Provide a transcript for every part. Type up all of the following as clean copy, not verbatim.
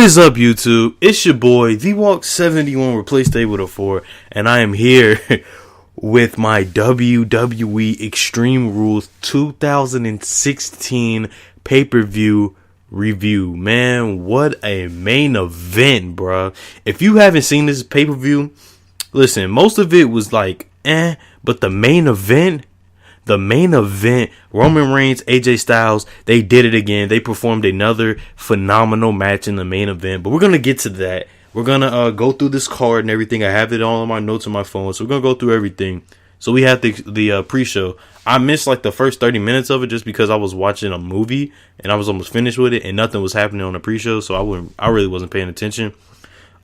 is up, YouTube? It's your boy, TheWalk71, replaced A with a 4, and I am here with my WWE Extreme Rules 2016 pay-per-view review. Man, what a main event, bruh. If you haven't seen this pay-per-view, listen, most of it was like, but the main event, Roman Reigns, AJ Styles, they did it again. They performed another phenomenal match in the main event. But we're going to get to that. We're going to go through this card and everything. I have it all on my notes on my phone. So we're going to go through everything. So we have the pre-show. I missed like the first 30 minutes of it just because I was watching a movie and I was almost finished with it and nothing was happening on the pre-show. So I really wasn't paying attention.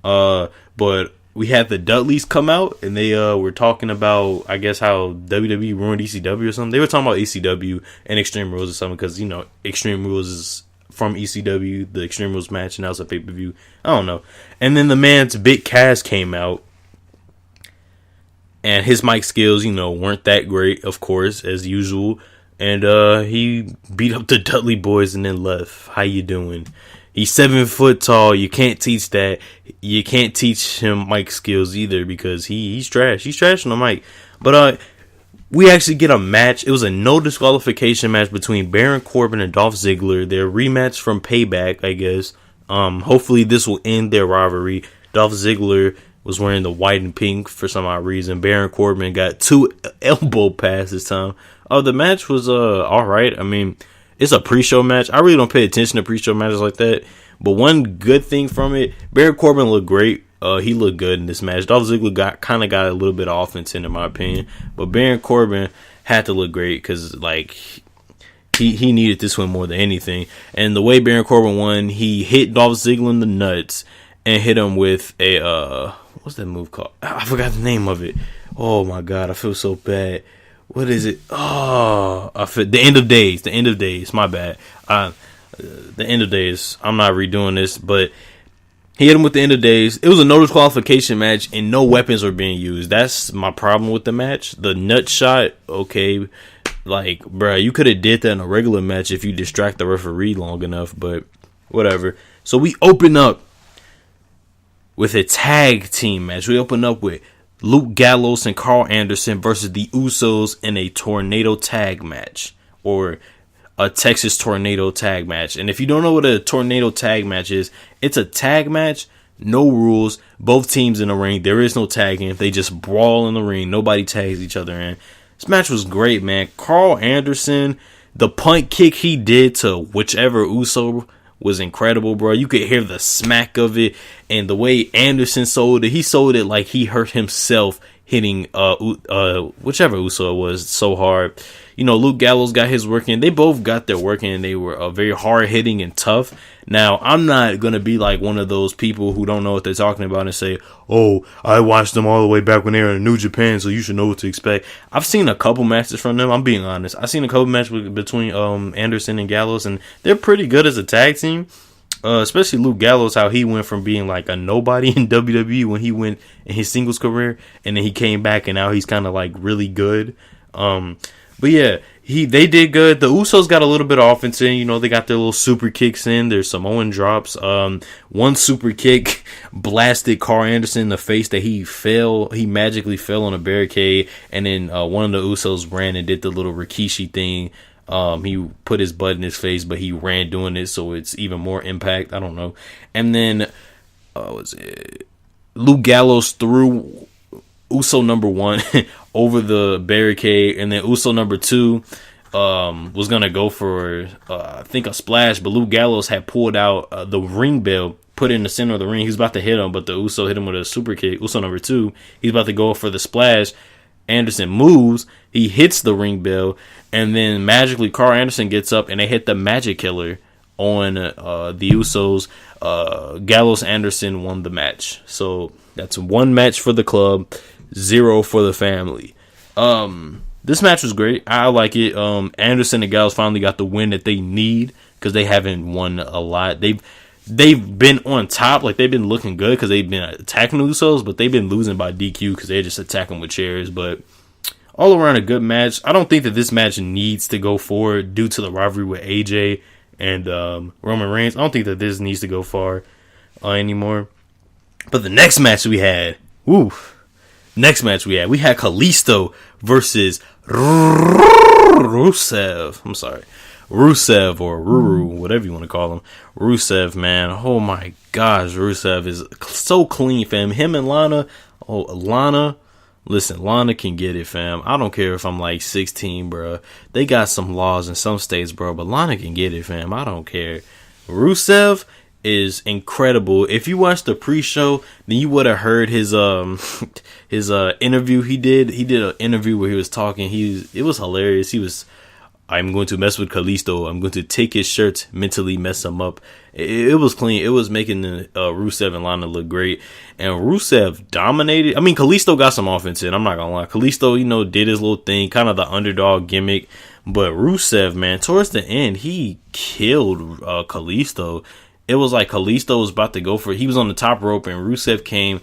But we had the Dudleys come out, and they were talking about, I guess, how WWE ruined ECW or something. They were talking about ECW and Extreme Rules or something, because, you know, Extreme Rules is from ECW, the Extreme Rules match, and that was a pay-per-view. I don't know. And then the man's Big Cass came out, and his mic skills, you know, weren't that great, of course, as usual. And he beat up the Dudley boys and then left. How you doing? He's 7 foot tall. You can't teach that. You can't teach him mic skills either because he's trash. He's trash on the mic. But we actually get a match. It was a no disqualification match between Baron Corbin and Dolph Ziggler. Their rematch from Payback, I guess. Hopefully this will end their rivalry. Dolph Ziggler was wearing the white and pink for some odd reason. Baron Corbin got 2 elbow passes this time. The match was all right. I mean, it's a pre-show match. I really don't pay attention to pre-show matches like that. But one good thing from it, Baron Corbin looked great. He looked good in this match. Dolph Ziggler got a little bit of offense in my opinion. But Baron Corbin had to look great because, like, he needed this one more than anything. And the way Baron Corbin won, he hit Dolph Ziggler in the nuts and hit him with a, what's that move called? I forgot the name of it. Oh, my God. I feel so bad. What is it? Oh, the end of days. The end of days. My bad. The end of days. I'm not redoing this, but he hit him with the end of days. It was a no disqualification match, and no weapons were being used. That's my problem with the match. The nut shot, okay, like, bruh, you could have did that in a regular match if you distract the referee long enough, but whatever. So we open up with a tag team match. We open up with Luke Gallows and Carl Anderson versus the Usos in a tornado tag match, or a Texas tornado tag match. And if you don't know what a tornado tag match is, it's a tag match, no rules, both teams in the ring. There is no tagging. They just brawl in the ring. Nobody tags each other in. This match was great, man. Carl Anderson, the punt kick he did to whichever Uso was incredible, bro. You could hear the smack of it, and the way Anderson sold it, he sold it like he hurt himself hitting whichever Uso it was so hard. You know, Luke Gallows got his work in. They both got their work in. They were very hard hitting and tough. Now, I'm not gonna be like one of those people who don't know what they're talking about and say, "Oh, I watched them all the way back when they were in New Japan, so you should know what to expect." I've seen a couple matches from them. I'm being honest. I've seen a couple matches between Anderson and Gallows, and they're pretty good as a tag team. Especially Luke Gallows, how he went from being like a nobody in WWE when he went in his singles career, and then he came back, and now he's kind of like really good. But yeah, they did good. The Usos got a little bit of offense in. You know, they got their little super kicks in. There's Samoan drops. One super kick blasted Carl Anderson in the face that he magically fell on a barricade. And then one of the Usos ran and did the little Rikishi thing. He put his butt in his face, but he ran doing it, so it's even more impact. I don't know. And then Luke Gallows threw Uso number 1 over the barricade, and then Uso number 2 was gonna go for I think a splash, but Luke Gallows had pulled out the ring bell, put it in the center of the ring. He was about to hit him, but the Uso hit him with a super kick. Uso number 2, he's about to go for the splash. Anderson moves, he hits the ring bell, and then magically Carl Anderson gets up and they hit the Magic Killer on the Usos. Gallows Anderson won the match. So that's 1 match for the club, 0 for the family. This match was great. I like it. Anderson and Gallows finally got the win that they need because they haven't won a lot. They've been on top, like they've been looking good because they've been attacking the Usos, but they've been losing by DQ because they're just attacking with chairs. But all around a good match. I don't think that this match needs to go forward due to the rivalry with AJ and Roman Reigns. I don't think that this needs to go far. anymore. But the next match we had, we had Kalisto versus Rusev. I'm sorry. Rusev or Ruru, whatever you want to call him. Rusev, man. Oh my gosh, Rusev is so clean, fam. Him and Lana. Oh, Lana. Listen, Lana can get it, fam. I don't care if I'm like 16, bro. They got some laws in some states, bro, but Lana can get it, fam. I don't care. Rusev is incredible. If you watched the pre-show, then you would have heard his interview he did. He did an interview where he was talking. It was hilarious. I'm going to mess with Kalisto. I'm going to take his shirts, mentally mess him up. It was clean. It was making the Rusev and Lana look great. And Rusev dominated. I mean, Kalisto got some offense in. I'm not going to lie. Kalisto, did his little thing, kind of the underdog gimmick. But Rusev, man, towards the end, he killed Kalisto. It was like Kalisto was about to go for it. He was on the top rope and Rusev came,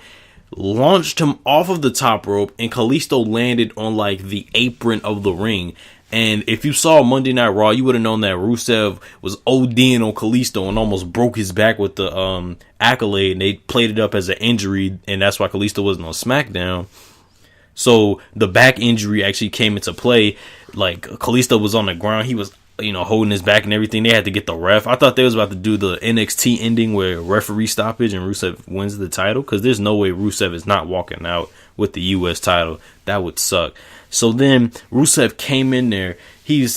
launched him off of the top rope, and Kalisto landed on like the apron of the ring. And if you saw Monday Night Raw, you would have known that Rusev was ODing on Kalisto and almost broke his back with the accolade. And they played it up as an injury, and that's why Kalisto wasn't on SmackDown. So the back injury actually came into play. Like, Kalisto was on the ground. He was, holding his back and everything. They had to get the ref. I thought they was about to do the NXT ending where referee stoppage and Rusev wins the title, because there's no way Rusev is not walking out with the U.S. title. That would suck. So then Rusev came in there. He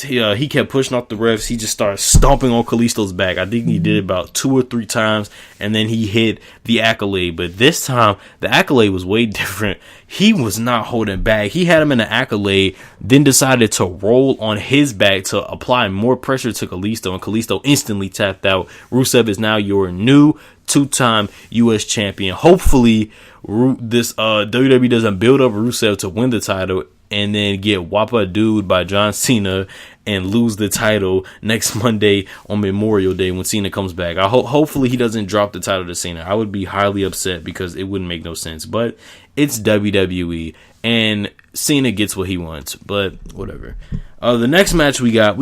kept pushing off the refs. He just started stomping on Kalisto's back. I think he did it about 2 or 3 times, and then he hit the accolade. But this time, the accolade was way different. He was not holding back. He had him in the accolade, then decided to roll on his back to apply more pressure to Kalisto, and Kalisto instantly tapped out. Rusev is now your new 2-time U.S. champion. Hopefully, this WWE doesn't build up Rusev to win the title and then get whoppa dude by John Cena and lose the title next Monday on Memorial Day when Cena comes back. Hopefully he doesn't drop the title to Cena. I would be highly upset because it wouldn't make no sense. But it's WWE and Cena gets what he wants. But whatever. The next match we got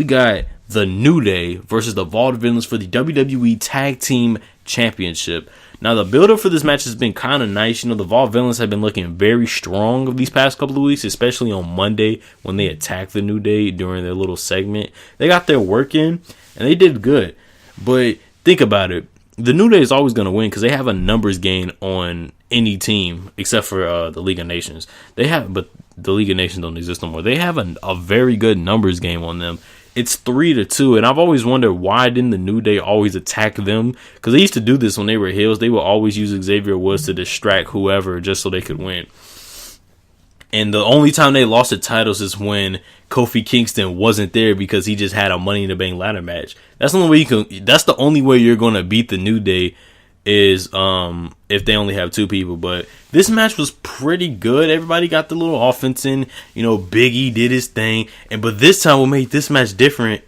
the New Day versus the Vaudevillains for the WWE Tag Team Championship. Now, the build-up for this match has been kind of nice. The Vaudevillains have been looking very strong these past couple of weeks, especially on Monday when they attacked the New Day during their little segment. They got their work in, and they did good. But think about it. The New Day is always going to win because they have a numbers gain on any team except for the League of Nations. But the League of Nations don't exist no more. They have a very good numbers game on them. It's 3-2, and I've always wondered why didn't the New Day always attack them? Because they used to do this when they were heels. They would always use Xavier Woods to distract whoever just so they could win. And the only time they lost the titles is when Kofi Kingston wasn't there because he just had a Money in the Bank ladder match. That's the only way you can. That's the only way you're gonna beat the New Day is if they only have 2 people. But this match was pretty good. Everybody got the little offense in. Big E did his thing. But this time what made this match different,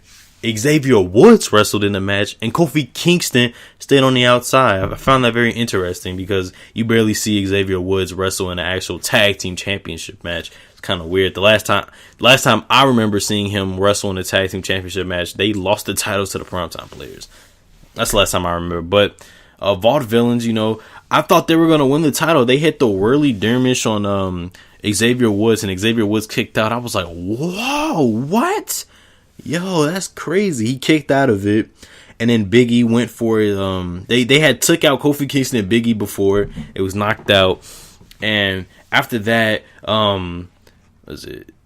Xavier Woods wrestled in the match and Kofi Kingston stayed on the outside. I found that very interesting because you barely see Xavier Woods wrestle in an actual tag team championship match. It's kind of weird. The last time I remember seeing him wrestle in a tag team championship match, they lost the titles to the Primetime Players. That's the last time I remember. But Vaudevillains, I thought they were going to win the title. They hit the whirly dermish on Xavier Woods, and Xavier Woods kicked out. I was like, whoa, what? Yo, that's crazy. He kicked out of it, and then Big E went for it. They had took out Kofi Kingston and Big E before it was knocked out, and after that,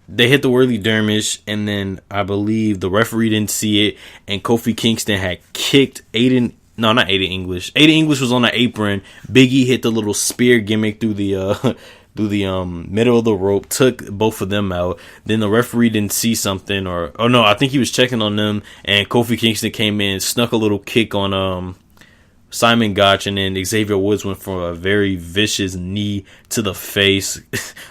they hit the whirly dermish, and then I believe the referee didn't see it, and Kofi Kingston had kicked Aiden. No, not Aiden English. Aiden English was on the apron. Big E hit the little spear gimmick through the middle of the rope, took both of them out. Then the referee didn't see something, I think he was checking on them, and Kofi Kingston came in, snuck a little kick on Simon Gotch, and then Xavier Woods went for a very vicious knee to the face,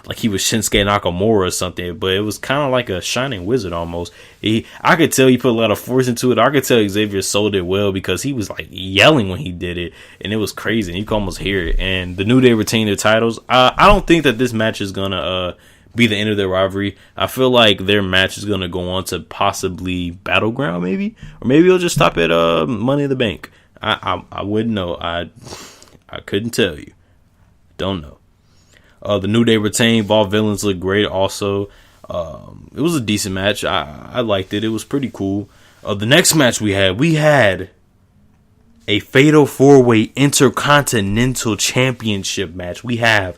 like he was Shinsuke Nakamura or something, but it was kind of like a Shining Wizard almost. I could tell he put a lot of force into it. I could tell Xavier sold it well because he was like yelling when he did it, and it was crazy. You could almost hear it, and the New Day retained their titles. I don't think that this match is going to be the end of their rivalry. I feel like their match is going to go on to possibly Battleground maybe, or maybe it'll just stop at Money in the Bank. I wouldn't know. I couldn't tell you. Don't know. The New Day retained. All villains look great also. It was a decent match. I liked it. It was pretty cool. The next match we had a Fatal 4-Way Intercontinental Championship match. We have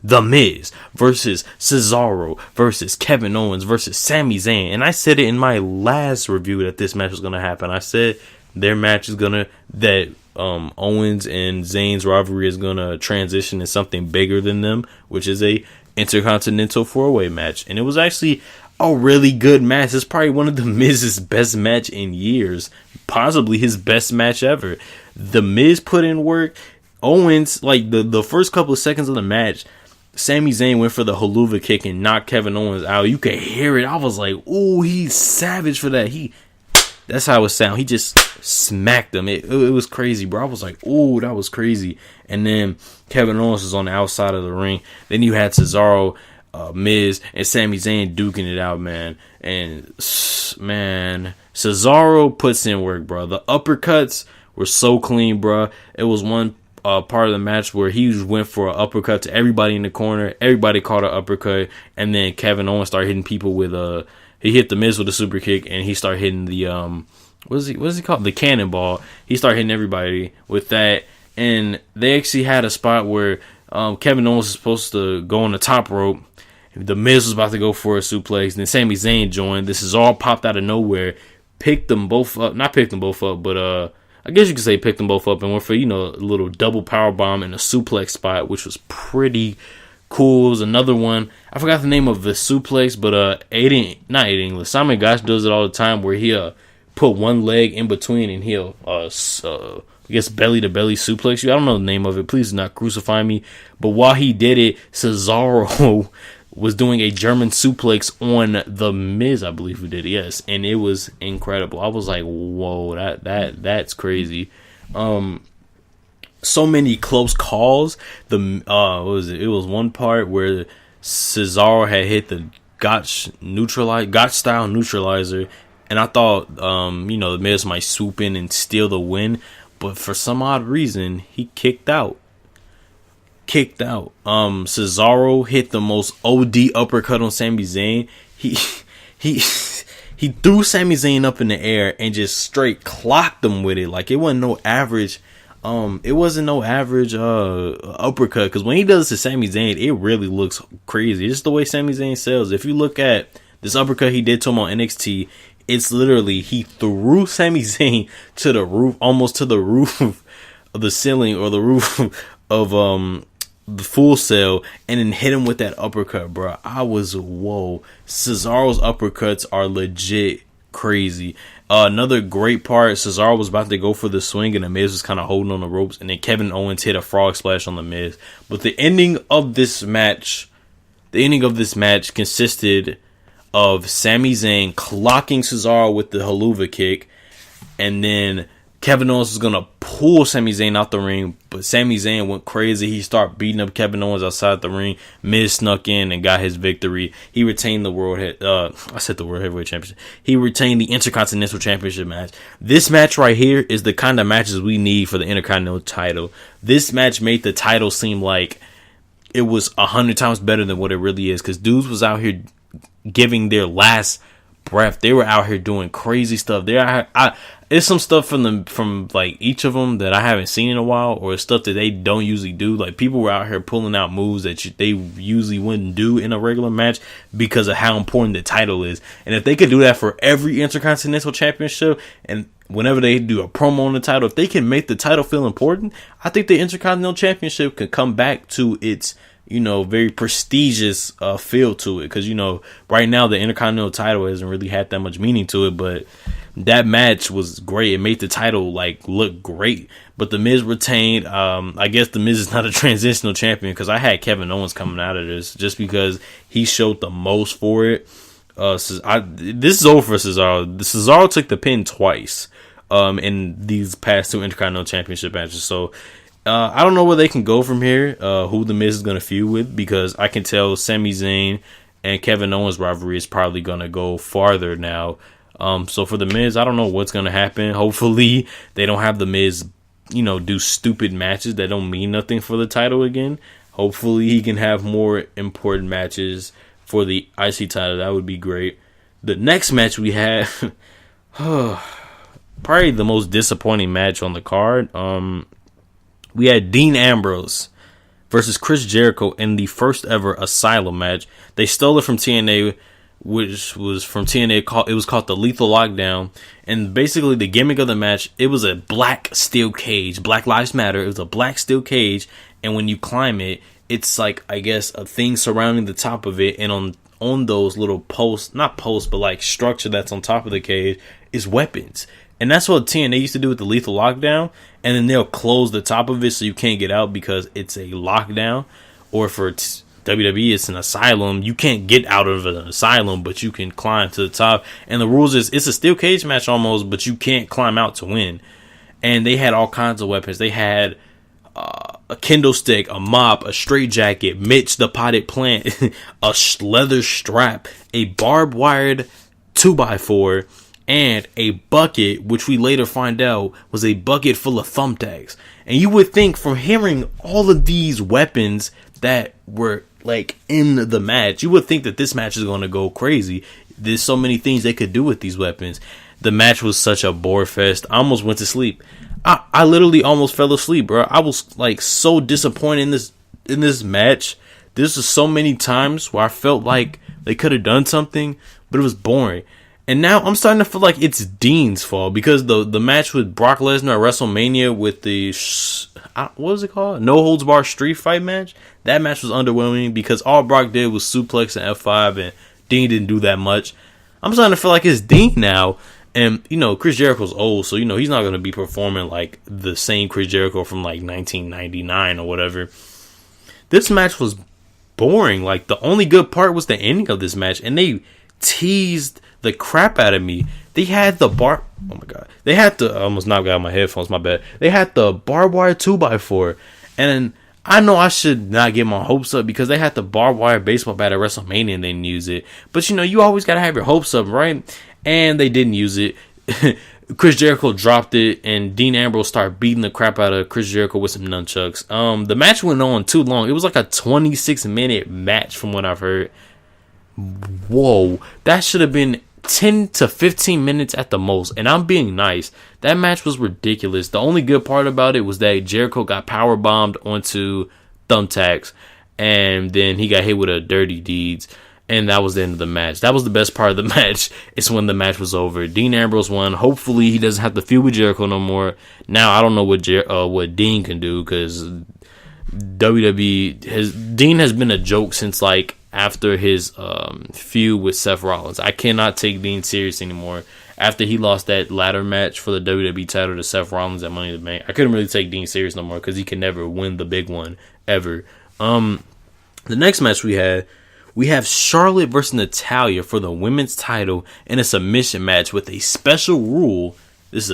The Miz versus Cesaro versus Kevin Owens versus Sami Zayn. And I said it in my last review that this match was going to happen. I said their match is that Owens and Zayn's rivalry is going to transition to something bigger than them, which is a Intercontinental 4-Way match. And it was actually a really good match. It's probably one of the Miz's best match in years, possibly his best match ever. The Miz put in work. Owens, like the first couple of seconds of the match, Sami Zayn went for the haluva kick and knocked Kevin Owens out. You could hear it. I was like, "Ooh, he's savage for that." That's how it sounded. He just smacked him. It was crazy, bro. I was like, "Ooh, that was crazy." And then Kevin Owens was on the outside of the ring. Then you had Cesaro, Miz, and Sami Zayn duking it out, man. And man, Cesaro puts in work, bro. The uppercuts were so clean, bro. It was one part of the match where he went for an uppercut to everybody in the corner. Everybody caught an uppercut, and then Kevin Owens started hitting people with he hit the Miz with a super kick, and he started hitting the what is he called? The cannonball. He started hitting everybody with that, and they actually had a spot where Kevin Owens was supposed to go on the top rope. The Miz was about to go for a suplex, and then Sami Zayn joined. This is all popped out of nowhere. Picked them both up. Not picked them both up, but I guess you could say picked them both up and went for, a little double power bomb in a suplex spot, which was pretty cool. It was another one. I forgot the name of the suplex, but not Aiden English. Simon Gotch does it all the time where he put one leg in between and he'll I guess belly to belly suplex you. I don't know the name of it. Please do not crucify me. But while he did it, Cesaro was doing a German suplex on the Miz, I believe who did it, yes, and it was incredible. I was like, whoa, that's crazy. So many close calls. What was it? It was one part where Cesaro had hit the Gotch style neutralizer, and I thought the Miz might swoop in and steal the win, but for some odd reason he kicked out. Cesaro hit the most OD uppercut on Sami Zayn. He threw Sami Zayn up in the air and just straight clocked him with it. Like it wasn't no average. Uppercut, because when he does it to Sami Zayn, it really looks crazy. It's just the way Sami Zayn sells. If you look at this uppercut he did to him on NXT, it's literally he threw Sami Zayn to the roof, almost to the roof of the ceiling or the roof of the Full Sail, and then hit him with that uppercut, bro. I was, whoa. Cesaro's uppercuts are legit crazy. Another great part, Cesaro was about to go for the swing, and the Miz was kind of holding on the ropes, and then Kevin Owens hit a frog splash on the Miz. But the ending of this match consisted of Sami Zayn clocking Cesaro with the haluva kick, and then Kevin Owens was going to pull Sami Zayn out the ring, but Sami Zayn went crazy. He started beating up Kevin Owens outside the ring. Miz snuck in and got his victory. He retained the World Heavyweight Championship. He retained the Intercontinental Championship match. This match right here is the kind of matches we need for the Intercontinental title. This match made the title seem like it was 100 times better than what it really is, because dudes was out here giving their last breath. They were out here doing crazy stuff. It's some stuff from like each of them that I haven't seen in a while, or stuff that they don't usually do. Like people were out here pulling out moves that they usually wouldn't do in a regular match because of how important the title is. And if they could do that for every Intercontinental Championship, and whenever they do a promo on the title, if they can make the title feel important, I think the Intercontinental Championship could come back to its very prestigious feel to it. Because right now the Intercontinental title hasn't really had that much meaning to it, but that match was great. It made the title look great. But the Miz retained. I guess the Miz is not a transitional champion, because I had Kevin Owens coming out of this just because he showed the most for it. This is over for Cesaro. Cesaro took the pin twice in these past two Intercontinental Championship matches. So I don't know where they can go from here, who the Miz is going to feud with, because I can tell Sami Zayn and Kevin Owens' rivalry is probably going to go farther now. So for the Miz, I don't know what's going to happen. Hopefully they don't have the Miz do stupid matches that don't mean nothing for the title again. Hopefully he can have more important matches for the IC title. That would be great. The next match we had, probably the most disappointing match on the card. We had Dean Ambrose versus Chris Jericho in the first ever Asylum match. They stole it from TNA, which was from TNA. It was called the Lethal Lockdown. And basically the gimmick of the match, it was a black steel cage. Black Lives Matter. It was a black steel cage. And when you climb it, it's like, I guess, a thing surrounding the top of it. And on those little posts, not posts, but like structure that's on top of the cage is weapons. And that's what TNA used to do with the Lethal Lockdown. And then they'll close the top of it so you can't get out because it's a lockdown. Or for WWE, it's an asylum. You can't get out of an asylum, but you can climb to the top. And the rules is, it's a steel cage match almost, but you can't climb out to win. And they had all kinds of weapons. They had a kendo stick, a mop, a straitjacket, Mitch the potted plant, a leather strap, a barbed wired 2x4, and a bucket, which we later find out was a bucket full of thumbtacks. And you would think from hearing all of these weapons that were like in the match, you would think that this match is going to go crazy. There's so many things they could do with these weapons. The match was such a bore fest. I almost went to sleep. I literally almost fell asleep, bro. I was like so disappointed in this match. This was so many times where I felt like they could have done something, but it was boring. And now I'm starting to feel like it's Dean's fault because the match with Brock Lesnar at WrestleMania with the what was it called? No Holds Bar Street Fight match. That match was underwhelming because all Brock did was suplex and F5, and Dean didn't do that much. I'm starting to feel like it's Dean now. And, Chris Jericho's old, so, he's not going to be performing like the same Chris Jericho from like 1999 or whatever. This match was boring. Like, the only good part was the ending of this match, and they teased the crap out of me. They had the oh my God. They had I almost knocked out my headphones, my bad. They had the barbed wire 2x4, and I know I should not get my hopes up because they had the barbed wire baseball bat at WrestleMania and didn't use it. But, you always got to have your hopes up, right? And they didn't use it. Chris Jericho dropped it, and Dean Ambrose started beating the crap out of Chris Jericho with some nunchucks. The match went on too long. It was like a 26-minute match from what I've heard. Whoa. That should have been 10 to 15 minutes at the most. And I'm being nice. That match was ridiculous. The only good part about it was that Jericho got power bombed onto thumbtacks, and then he got hit with a dirty deeds. And that was the end of the match. That was the best part of the match. It's when the match was over. Dean Ambrose won. Hopefully he doesn't have to feud with Jericho no more. Now I don't know what Dean can do because Dean has been a joke since like after his feud with Seth Rollins. I cannot take Dean serious anymore. After he lost that ladder match for the WWE title to Seth Rollins at Money in the Bank, I couldn't really take Dean serious no more because he could never win the big one ever. The next match we have Charlotte versus Natalya for the women's title in a submission match with a special rule. This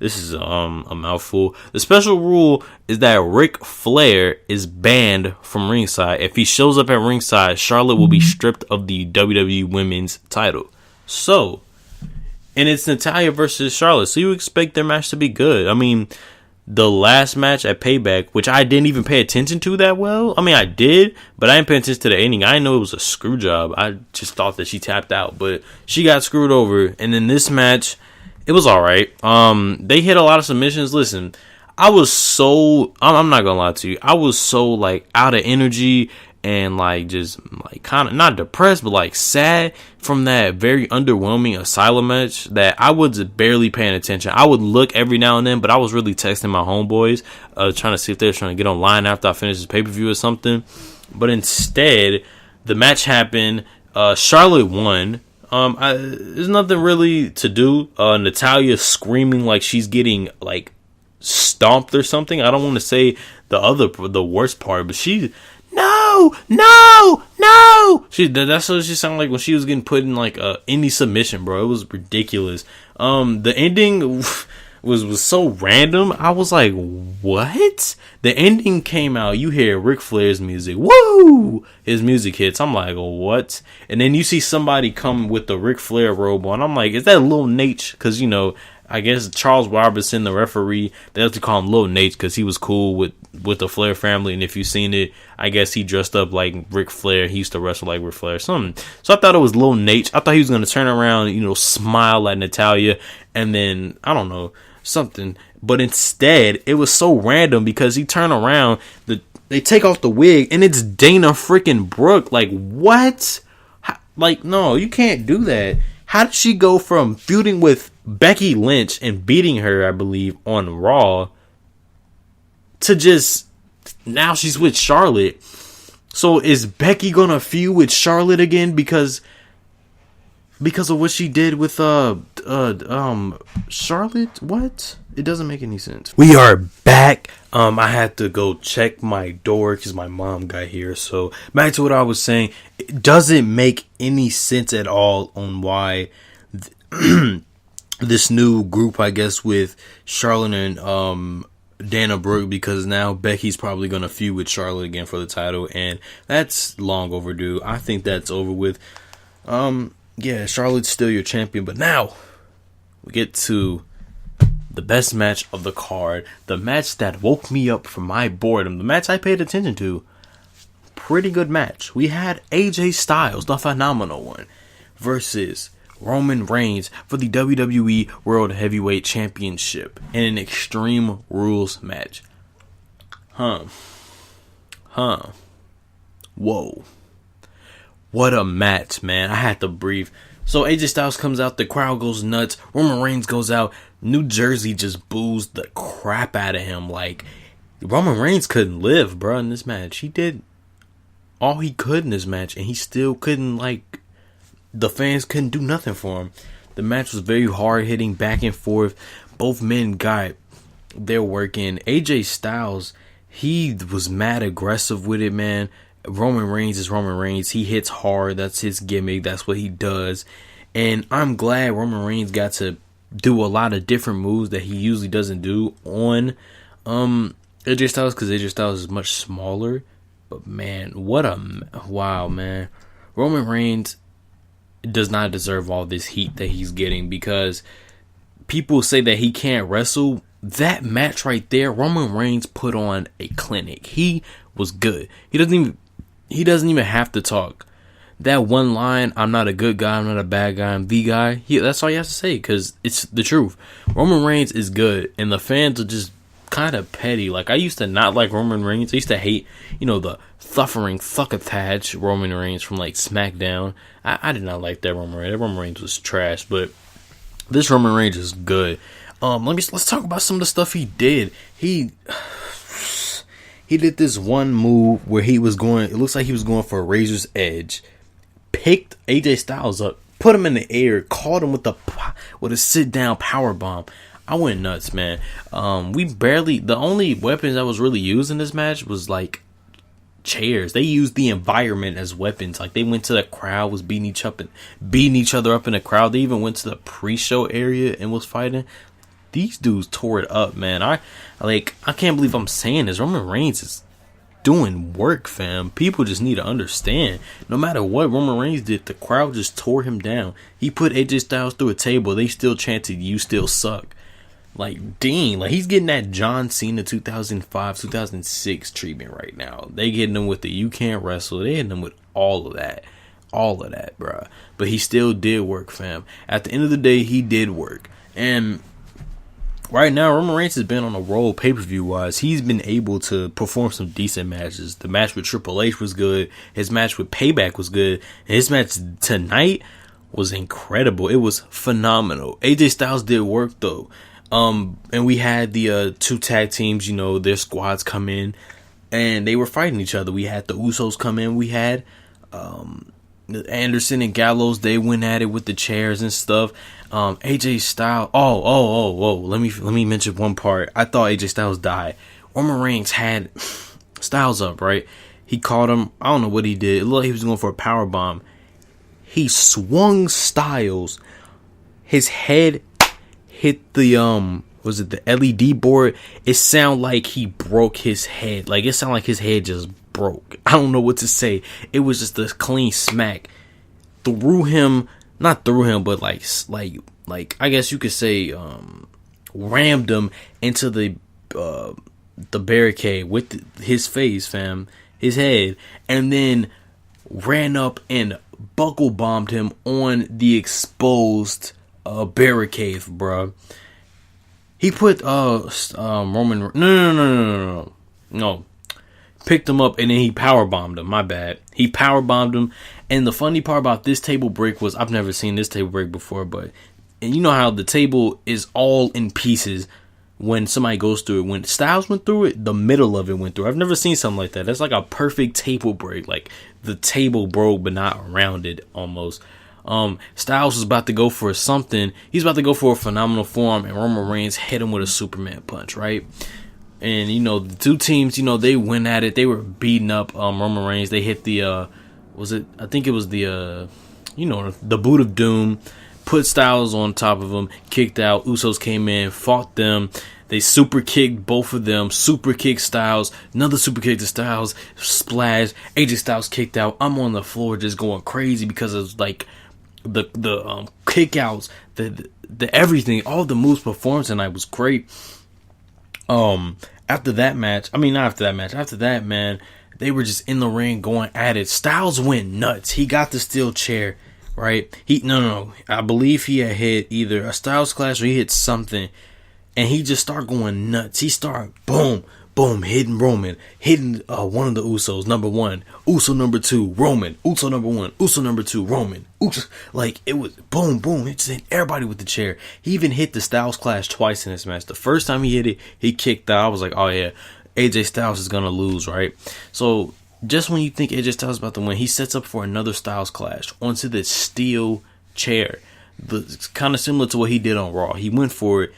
is a mouthful. The special rule is that Ric Flair is banned from ringside. If he shows up at ringside, Charlotte will be stripped of the WWE women's title. So, and it's Natalya versus Charlotte, so you expect their match to be good. I mean, the last match at Payback, which I didn't even pay attention to that well. I mean, I did, but I didn't pay attention to the ending. I didn't know it was a screw job. I just thought that she tapped out, but she got screwed over. And in this match, it was all right. They hit a lot of submissions. Listen, I'm not gonna lie to you. I was so like out of energy and like just like kind of not depressed, but like sad from that very underwhelming Asylum match that I was barely paying attention. I would look every now and then, but I was really texting my homeboys, trying to see if they were trying to get online after I finished this pay-per-view or something. But instead, the match happened. Charlotte won. There's nothing really to do. Natalya screaming like she's getting like stomped or something. I don't want to say the worst part, but she. No! That's what she sounded like when she was getting put in like any submission, bro. It was ridiculous. The ending was so random. I was like, what? The ending came out. You hear Ric Flair's music. Woo! His music hits. I'm like, what? And then you see somebody come with the Ric Flair robe on. I'm like, is that Lil Nate? Because, I guess Charles Robinson, the referee, they have to call him Lil Nate because he was cool with the Flair family. And if you've seen it, I guess he dressed up like Ric Flair. He used to wrestle like Ric Flair. Something. So I thought it was Lil Nate. I thought he was going to turn around, smile at Natalya. And then, I don't know, something. But instead, it was so random because he turned around. They take off the wig and it's Dana freaking Brooke. Like, what? No, you can't do that. How did she go from feuding with Becky Lynch and beating her, I believe, on Raw to just now she's with Charlotte? So is Becky gonna feud with Charlotte again because of what she did with Charlotte? What? It doesn't make any sense. We are back. I had to go check my door because my mom got here. So back to what I was saying. It doesn't make any sense at all on why this new group, I guess, with Charlotte and Dana Brooke, because now Becky's probably going to feud with Charlotte again for the title, and that's long overdue. I think that's over with. Yeah, Charlotte's still your champion, but now we get to the best match of the card, the match that woke me up from my boredom, the match I paid attention to. Pretty good match. We had AJ Styles, the phenomenal one, versus Roman Reigns for the WWE World Heavyweight Championship in an Extreme Rules match. Whoa. What a match, man. I had to breathe. So AJ Styles comes out, the crowd goes nuts, Roman Reigns goes out, New Jersey just boos the crap out of him. Like, Roman Reigns couldn't live, bro, in this match. He did all he could in this match, and he still couldn't, the fans couldn't do nothing for him. The match was very hard hitting, back and forth. Both men got their work in. AJ Styles, he was mad aggressive with it, man. Roman Reigns is Roman Reigns. He hits hard. That's his gimmick. That's what he does. And I'm glad Roman Reigns got to do a lot of different moves that he usually doesn't do on AJ Styles, because AJ Styles is much smaller. But man, wow, man. Roman Reigns does not deserve all this heat that he's getting, because people say that he can't wrestle. That match right there, Roman Reigns put on a clinic. He was good. He doesn't even have to talk. That one line, I'm not a good guy, I'm not a bad guy, I'm the guy. That's all you have to say, because it's the truth. Roman Reigns is good, and the fans are just kind of petty. Like, I used to not like Roman Reigns. I used to hate, the suffering succotash Roman Reigns from, SmackDown. I did not like that Roman Reigns. That Roman Reigns was trash, but this Roman Reigns is good. Let's talk about some of the stuff he did. He did this one move where it looks like he was going for a Razor's Edge. Picked AJ Styles up, put him in the air, caught him with a sit-down power bomb. I went nuts, man. The only weapons that was really used in this match was chairs. They used the environment as weapons. They went to the crowd, was beating each other up in the crowd. They even went to the pre-show area and was fighting. These dudes tore it up, man. I can't believe I'm saying this. Roman Reigns is doing work, fam. People just need to understand. No matter what Roman Reigns did, the crowd just tore him down. He put AJ Styles through a table. They still chanted, "You still suck." Dang, he's getting that John Cena 2005, 2006 treatment right now. They getting him with the "you can't wrestle." They hitting him with all of that, bruh. But he still did work, fam. At the end of the day, he did work. And right now, Roman Reigns has been on a roll pay-per-view wise. He's been able to perform some decent matches. The match with Triple H was good. His match with Payback was good. And his match tonight was incredible. It was phenomenal. AJ Styles did work though. And we had the two tag teams, their squads come in and they were fighting each other. We had the Usos come in. We had Anderson and Gallows. They went at it with the chairs and stuff. AJ Styles. Whoa. Let me mention one part. I thought AJ Styles died. Roman Reigns had Styles up, right? He caught him. I don't know what he did. It looked like he was going for a power bomb. He swung Styles. His head hit the the LED board. It sounded like he broke his head. It sounded like his head just broke. I don't know what to say. It was just a clean smack. Threw him not threw him, but like I guess you could say rammed him into the barricade with his face, fam, his head, and then ran up and buckle bombed him on the exposed barricade, bruh. He put Roman no. Picked him up and then he power bombed him. My bad. He power bombed him. And the funny part about this table break was, I've never seen this table break before, and you know how the table is all in pieces when somebody goes through it. When Styles went through it, the middle of it went through. I've never seen something like that. That's like a perfect table break. Like the table broke but not rounded almost. Styles was about to go for something. He's about to go for a phenomenal forearm, and Roman Reigns hit him with a Superman punch, right? And the two teams, they went at it. They were beating up Roman Reigns. They hit the I think it was the the boot of doom, put Styles on top of him, kicked out. Usos came in, fought them. They super kicked both of them, super kicked Styles, another super kick to Styles, splash. AJ Styles kicked out. I'm on the floor just going crazy because of like the kickouts, the everything, all the moves performed tonight was great. After that, man, they were just in the ring going at it. Styles went nuts. He got the steel chair, right? I believe he had hit either a Styles Clash or he hit something, and he just started going nuts. He started boom, boom, hitting Roman, hitting one of the Usos, number one, Uso number two, Roman, Uso number one, Uso number two, Roman, Uso. Like, it was boom, boom. It just hit everybody with the chair. He even hit the Styles Clash twice in this match. The first time he hit it, he kicked out. I was like, oh yeah, AJ Styles is gonna lose, right? So just when you think AJ Styles is about to win, he sets up for another Styles Clash onto the steel chair. It's kind of similar to what he did on Raw. He went for it,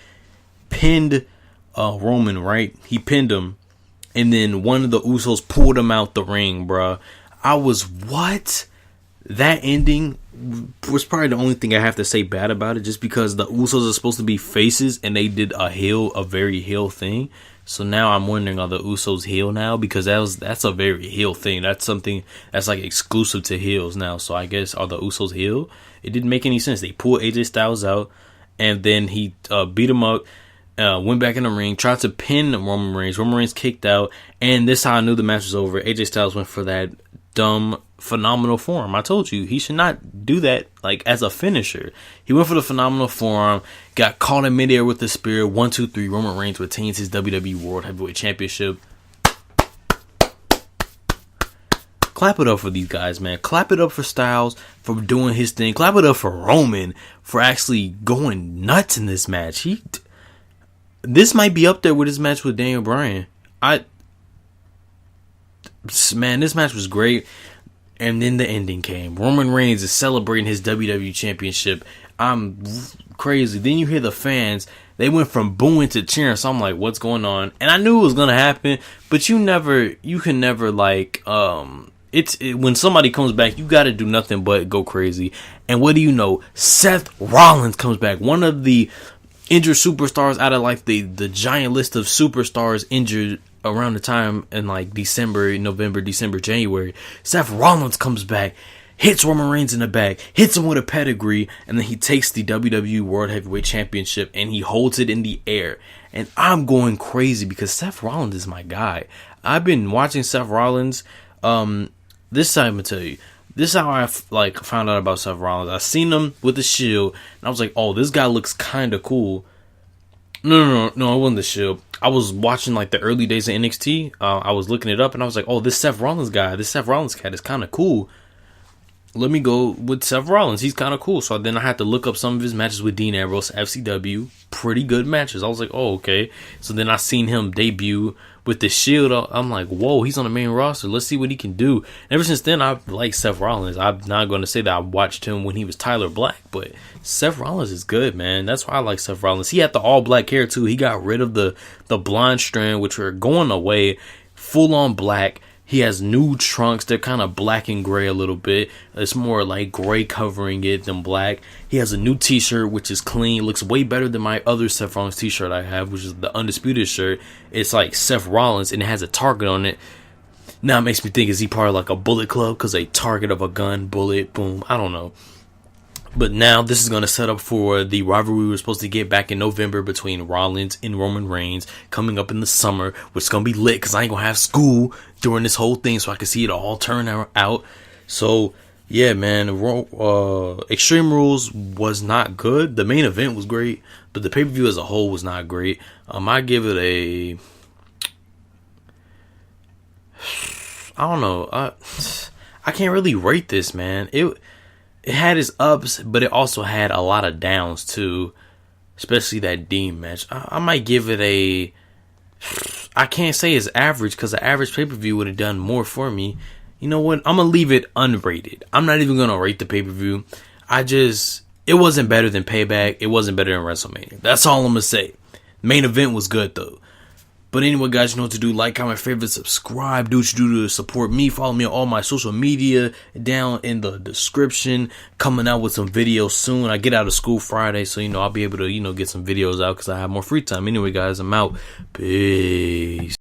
pinned Roman, right? He pinned him, and then one of the Usos pulled him out the ring, bruh. I was, what? That ending was probably the only thing I have to say bad about it, just because the Usos are supposed to be faces, and they did a very heel thing. So now I'm wondering, are the Usos heel now? Because that's a very heel thing. That's something that's like exclusive to heels now. So I guess, are the Usos heel? It didn't make any sense. They pulled AJ Styles out, and then he beat him up. Went back in the ring, tried to pin Roman Reigns. Roman Reigns kicked out, and this is how I knew the match was over. AJ Styles went for that dumb phenomenal forearm. I told you, he should not do that like as a finisher. He went for the phenomenal forearm, got caught in midair with the spear. 1, 2, 3. Roman Reigns retains his WWE World Heavyweight Championship. Clap it up for these guys, man. Clap it up for Styles for doing his thing. Clap it up for Roman for actually going nuts in this match. This might be up there with his match with Daniel Bryan. This match was great. And then the ending came. Roman Reigns is celebrating his WWE Championship. I'm crazy. Then you hear the fans. They went from booing to cheering. So I'm like, what's going on? And I knew it was going to happen. But you can never like, when somebody comes back, you got to do nothing but go crazy. And what do you know? Seth Rollins comes back. One of the injured superstars out of like the giant list of superstars injured around the time in like November, December, January. Seth Rollins comes back, hits Roman Reigns in the back, hits him with a pedigree, and then he takes the WWE World Heavyweight Championship and he holds it in the air. And I'm going crazy because Seth Rollins is my guy. I've been watching Seth Rollins. This time I'm gonna tell you. This is how I found out about Seth Rollins. I seen him with the Shield, and I was like, "Oh, this guy looks kind of cool." No, it wasn't the Shield. I was watching like the early days of NXT. I was looking it up, and I was like, "Oh, this Seth Rollins guy, this Seth Rollins cat is kind of cool. Let me go with Seth Rollins. He's kind of cool." So then I had to look up some of his matches with Dean Ambrose, FCW. Pretty good matches. I was like, "Oh, okay." So then I seen him debut with the Shield. I'm like, whoa, he's on the main roster. Let's see what he can do. And ever since then, I've liked Seth Rollins. I'm not going to say that I watched him when he was Tyler Black, but Seth Rollins is good, man. That's why I like Seth Rollins. He had the all black hair too. He got rid of the blonde strand, which were going away. Full on black. He has new trunks. They're kind of black and gray a little bit. It's more like gray covering it than black. He has a new t-shirt, which is clean. Looks way better than my other Seth Rollins t-shirt I have, which is the Undisputed shirt. It's like Seth Rollins, and it has a target on it. Now it makes me think, is he part of like a Bullet Club? Because a target of a gun, bullet, boom. I don't know. But now this is going to set up for the rivalry we were supposed to get back in November between Rollins and Roman Reigns coming up in the summer, which is going to be lit because I ain't going to have school during this whole thing, so I can see it all turn out. So, yeah, man, Extreme Rules was not good. The main event was great, but the pay-per-view as a whole was not great. I give it a... I don't know. I can't really rate this, man. It had its ups, but it also had a lot of downs too, especially that Dean match. I might give it a... I can't say it's average because the average pay-per-view would have done more for me. You know what? I'm going to leave it unrated. I'm not even going to rate the pay-per-view. It wasn't better than Payback. It wasn't better than WrestleMania. That's all I'm going to say. Main event was good though. But anyway, guys, you know what to do. Like, comment, favorite, subscribe. Do what you do to support me. Follow me on all my social media down in the description. Coming out with some videos soon. I get out of school Friday, so, I'll be able to, get some videos out because I have more free time. Anyway, guys, I'm out. Peace.